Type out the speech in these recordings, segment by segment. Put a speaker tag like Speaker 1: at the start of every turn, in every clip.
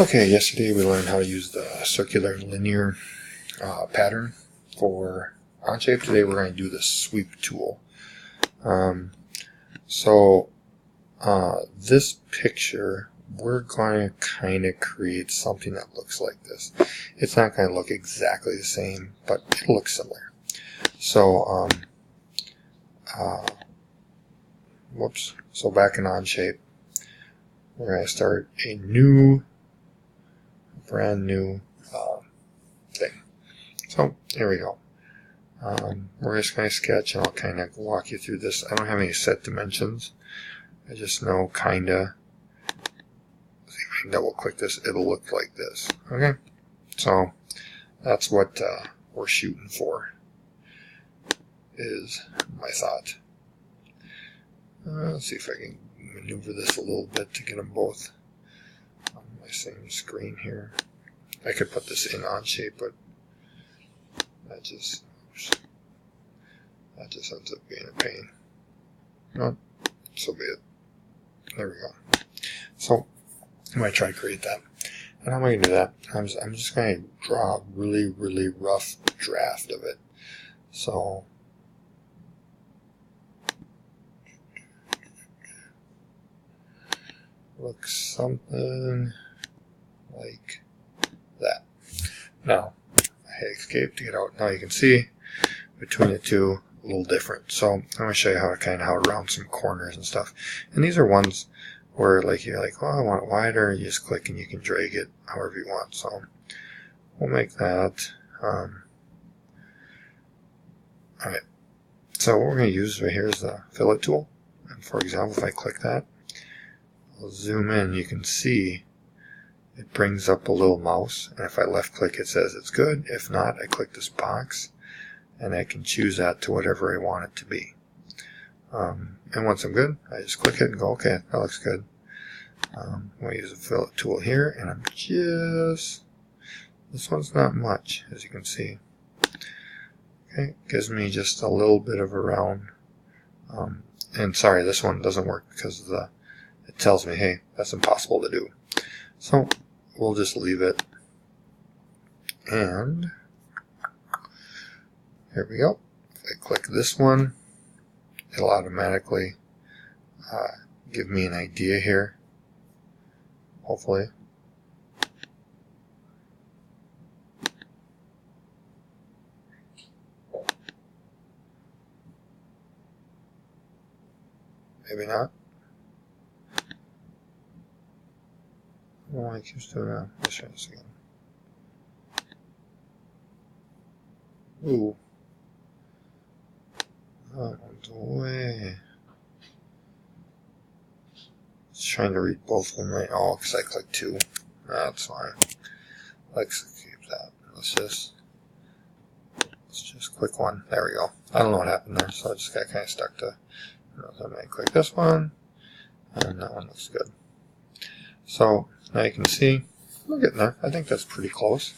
Speaker 1: Okay, yesterday we learned how to use the circular and linear pattern for Onshape. Today we're going to do the sweep tool. This picture, we're going to kind of create something that looks like this. It's not going to look exactly the same, but it'll look similar. So, So back in Onshape, we're going to start a brand new thing. So here we go. We're just going to sketch, and I'll kind of walk you through this. I don't have any set dimensions. I just know kind of. See if I can double click this. It'll look like this. Okay. So that's what we're shooting for. Is my thought. Let's see if I can maneuver this a little bit to get them both on my same screen here. I could put this in Onshape, but that just ends up being a pain. No, so be it. There we go. So I'm going to try to create that. And how am I going to do that? I'm just going to draw a really, really rough draft of it. So looks something like that. Now, I hit escape to get out. Now you can see between the two a little different. So I'm going to show you how to round some corners and stuff. And these are ones where you're like, oh, I want it wider. You just click and you can drag it however you want. So we'll make that. Alright. So what we're going to use right here is the fillet tool. And for example, if I click that, I'll zoom in, you can see it brings up a little mouse, and if I left click it says it's good. If not, I click this box and I can choose that to whatever I want it to be. And once I'm good, I just click it and go, okay, that looks good. I'm going to use the fillet tool here, and this one's not much, as you can see. Okay, gives me just a little bit of a round. And sorry, this one doesn't work because of it tells me, hey, that's impossible to do. So we'll just leave it. And here we go. If I click this one, it'll automatically give me an idea here. Hopefully. Maybe not. Oh, I keep doing that. Let's try this again. Ooh. That one's away. It's trying to read both of them right now because I clicked two. That's fine. Let's keep that. Let's just click one. There we go. I don't know what happened there, so I just got kind of stuck to. Then I click this one, and that one looks good. So now you can see we're getting there. I think that's pretty close.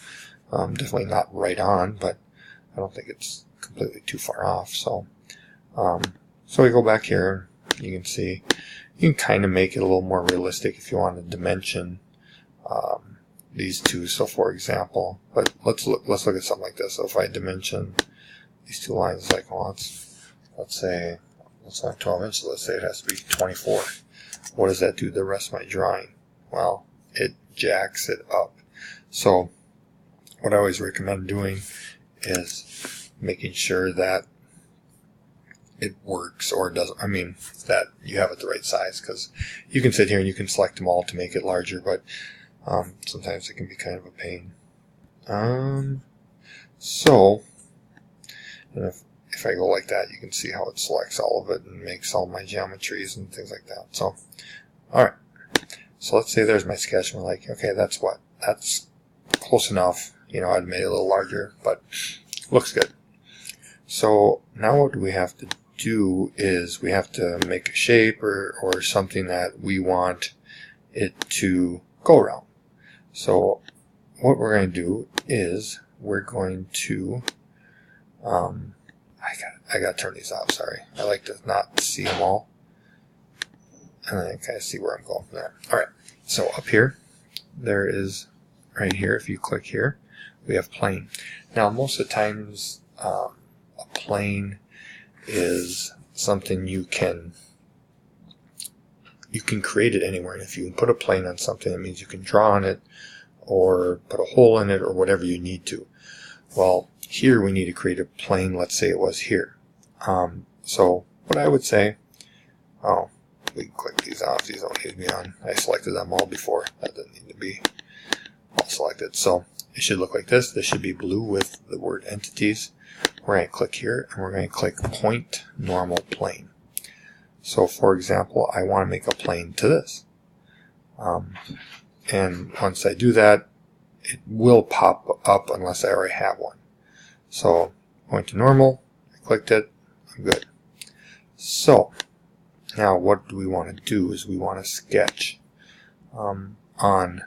Speaker 1: Definitely not right on, but I don't think it's completely too far off. So we go back here. You can see you can kind of make it a little more realistic if you want to dimension these two. So for example, but let's look at something like this. So if I dimension these two lines, like, well, let's say it's not 12 inches. Let's say it has to be 24. What does that do to the rest of my drawing? Well, it jacks it up. So what I always recommend doing is making sure that it works or it doesn't. I mean, that you have it the right size, because you can sit here and you can select them all to make it larger, but sometimes it can be kind of a pain. And if I go like that, you can see how it selects all of it and makes all my geometries and things like that. So, alright. So let's say there's my sketch, and we're like, okay, that's close enough. I'd made it a little larger, but looks good. So now what we have to do is we have to make a shape or something that we want it to go around. So what we're going to do is we're going to I got to turn these off, sorry. I like to not see them all. And then I kind of see where I'm going from there. Alright, so up here, there is right here, if you click here, we have plane. Now most of the times a plane is something you can create it anywhere, and if you can put a plane on something, that means you can draw on it or put a hole in it or whatever you need to. Well, here we need to create a plane. Let's say it was here. So what I would say, we can click these off. These don't need to be on. I selected them all before. That doesn't need to be all selected. So it should look like this. This should be blue with the word entities. We're going to click here and we're going to click point normal plane. So for example, I want to make a plane to this. And once I do that, it will pop up unless I already have one. So point to normal, I clicked it, I'm good. So now what do we want to do is we want to sketch on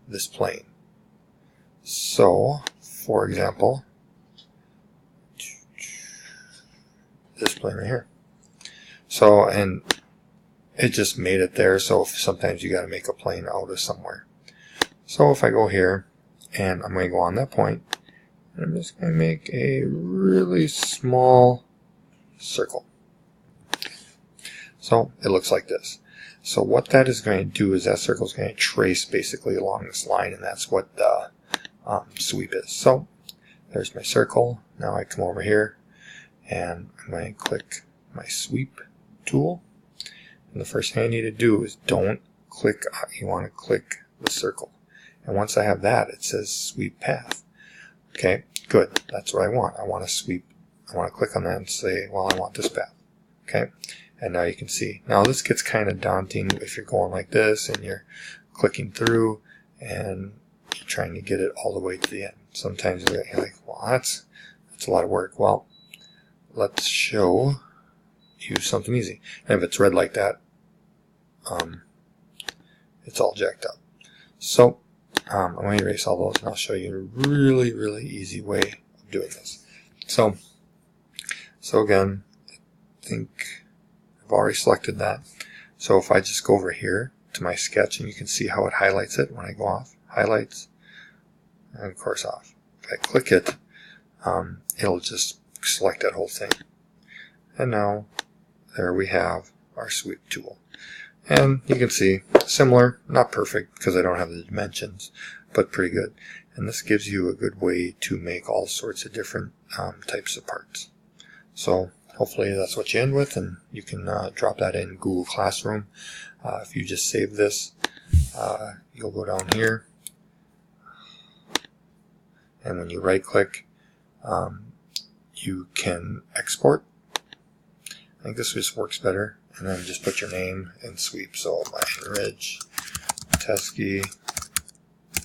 Speaker 1: this plane. So for example, this plane right here. So, and it just made it there, so sometimes you got to make a plane out of somewhere. So if I go here, and I'm going to go on that point, and I'm just going to make a really small circle. So it looks like this. So what that is going to do is that circle is going to trace basically along this line, and that's what the sweep is. So there's my circle. Now I come over here, and I'm going to click my sweep tool. And the first thing I need to do is don't click, you want to click the circle. And once I have that, it says sweep path. Okay, good. That's what I want. I want to sweep. I want to click on that and say, well, I want this path. Okay, and now you can see. Now this gets kind of daunting if you're going like this and you're clicking through and you're trying to get it all the way to the end. Sometimes you're like, well, that's a lot of work. Well, let's show you something easy. And if it's red like that, it's all jacked up. So I'm going to erase all those and I'll show you a really, really easy way of doing this. So again, I think I've already selected that. So if I just go over here to my sketch, and you can see how it highlights it when I go off, highlights, and of course off. If I click it, it'll just select that whole thing. And now there we have our sweep tool. And you can see similar, not perfect because I don't have the dimensions, but pretty good. And this gives you a good way to make all sorts of different types of parts. So hopefully that's what you end with, and you can drop that in Google Classroom. If you just save this, you'll go down here, and when you right click, you can export. I think this just works better, and then just put your name and sweep. So Rich Teske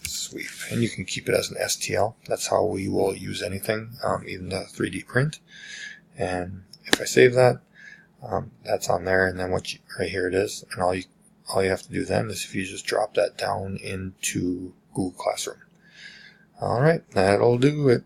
Speaker 1: sweep, and you can keep it as an STL. That's how we will use anything, even the 3D print. And if I save that, that's on there, and then right here it is. And all you have to do then is if you just drop that down into Google Classroom. All right, that'll do it.